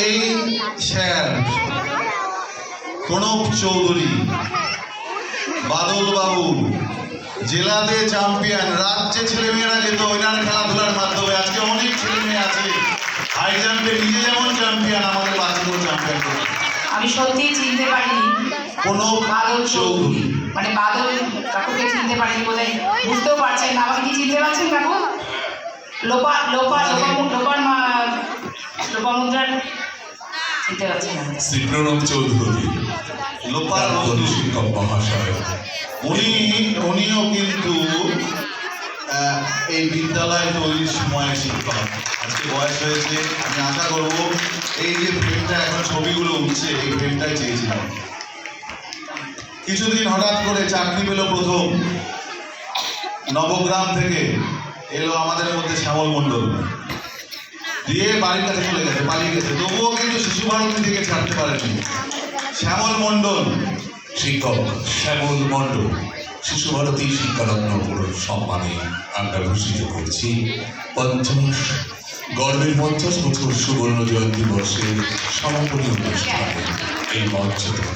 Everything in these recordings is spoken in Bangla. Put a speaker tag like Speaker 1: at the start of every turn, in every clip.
Speaker 1: এই স্যার প্রণব চৌধুরী, বাদল বাবু জেলাতে চ্যাম্পিয়ন, রাজ্যে ছেলেমেয়েরা যেত ওইনার খেলাধুলার মাধ্যমে। আজকে অনেক ছেলেমেয়ে আছে হাই জাম্পে নিজে যেমন চ্যাম্পিয়ন, আমাদের বাচ্চাদেরও চ্যাম্পিয়ন করে।
Speaker 2: আমি সত্যিই চিনতে পারিনি
Speaker 1: প্রণব
Speaker 2: বাদল
Speaker 1: চৌধুরী,
Speaker 2: মানে বাদল কাকুকে চিনতে পারিনি বলে বুঝতেও পারছেন না। আমাকে কি চিনতে পারছেন কাকু? লোপা লোপা লোপার মা, লোপামুদ্রার চিনতে পারছেন না।
Speaker 3: শ্রী প্রণব চৌধুরী,
Speaker 1: লোপার
Speaker 3: শিক্ষক মহাশয়,
Speaker 1: উনিও কিন্তু এই বিদ্যালয় তৈরির সময় শিক্ষক। আজকে বয়স হয়েছে, আমি আশা করব এই যে ফ্রেমটা এখন ছবিগুলো উঠছে এই ফ্রেমটাই চেয়েছিলাম। কিছুদিন হঠাৎ করে চাকরি পেল প্রথম, নবগ্রাম থেকে এলো আমাদের মধ্যে শ্যামল মণ্ডল, দিয়ে বাড়ির কাছে চলে গেছে, পালিয়ে গেছে, তবুও কিন্তু শিশু ভারতী থেকে ছাড়তে পারেনি। শ্যামল মণ্ডল
Speaker 3: শিক্ষক শ্যামল মণ্ডল শিশু ভারতী শিক্ষারত্ন সম্মানে আমরা ভূষিত করছি 50 গর্বের 50 বছর সুবর্ণ জয়ন্তী বর্ষের সমাপনী অনুষ্ঠানে এই মঞ্চ থেকে।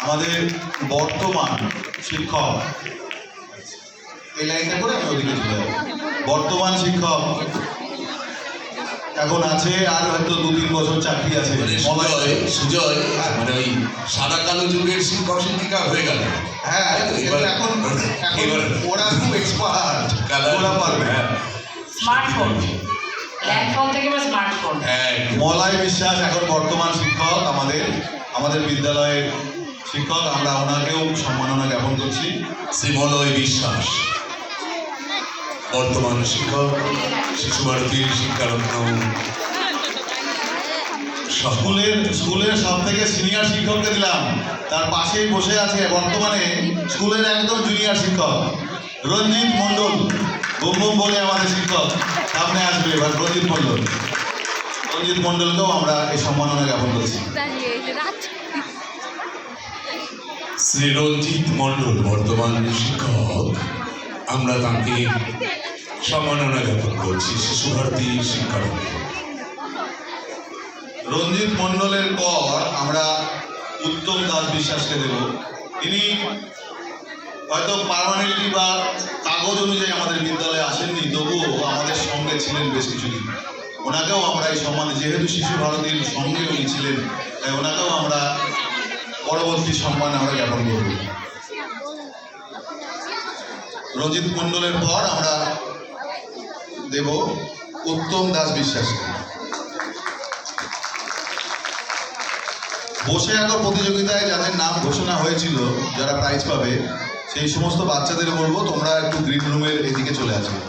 Speaker 1: আমাদের বর্তমান শিক্ষক, এই লাইনটা করে আমি ওদিকে চলে যাবো। বর্তমান শিক্ষক এখন আছে, আর হয়তো 2-3 বছর চাকরি আছে।
Speaker 3: সুজয় মানে ওই সাদা কালো যুগের শিক্ষক শিক্ষিকা হয়ে গেল।
Speaker 1: হ্যাঁ, এখন ওরা খুব এক্সপার্ট, ওরা পারবে।
Speaker 2: স্মার্টফোন, ল্যান্ডফোন থেকে বা স্মার্টফোন।
Speaker 1: মলয় বিশ্বাস এখন বর্তমান শিক্ষক, আমাদের বিদ্যালয়ের শিক্ষক। আমরা ওনাকেও সম্মাননা জ্ঞাপন করছি।
Speaker 3: শ্রীমলয় বিশ্বাস বর্তমান শিক্ষক, শিশু ভারতীর শিক্ষারত্ন।
Speaker 1: স্কুলের সব থেকে সিনিয়র শিক্ষককে দিলাম, তার পাশেই বসে আছে বর্তমানে স্কুলের একদম জুনিয়র শিক্ষক রঞ্জিত মণ্ডল। বুম বুম বলে আমাদের শিক্ষক সামনে আসবে এবার। রঞ্জিত মণ্ডলকেও আমরা এই সম্মাননা জ্ঞাপন করছি।
Speaker 3: শ্রী রঞ্জিত মণ্ডল বর্তমান শিক্ষক, আমরা তাকে সম্মাননা জ্ঞাপন করছি শিশু ভারতী শিক্ষারত্ন।
Speaker 1: রঞ্জিত মণ্ডলের পর আমরা উত্তম দাস বিশ্বাসকে দেব। তিনি হয়তো পার্মানেন্টলি বা কাগজ অনুযায়ী আমাদের বিদ্যালয়ে আসেননি, তবুও আমাদের সঙ্গে ছিলেন বেশ কিছুদিন। ওনাকেও আমরা এই সম্মানে, যেহেতু শিশু ভারতীর সঙ্গে উনি ছিলেন, তাই ওনাকেও আমরা পরবর্তী সম্মান আমরা জ্ঞাপন করব। রঞ্জিত মণ্ডলের পর আমরা দেব উত্তম দাস বিশ্বাসকে। বসে আঁকো প্রতিযোগিতায় যাদের নাম ঘোষণা হয়েছিল, যারা প্রাইজ পাবে, সেই সমস্ত বাচ্চাদের বলবো তোমরা একটু গ্রিন রুমের এদিকে চলে আসবে।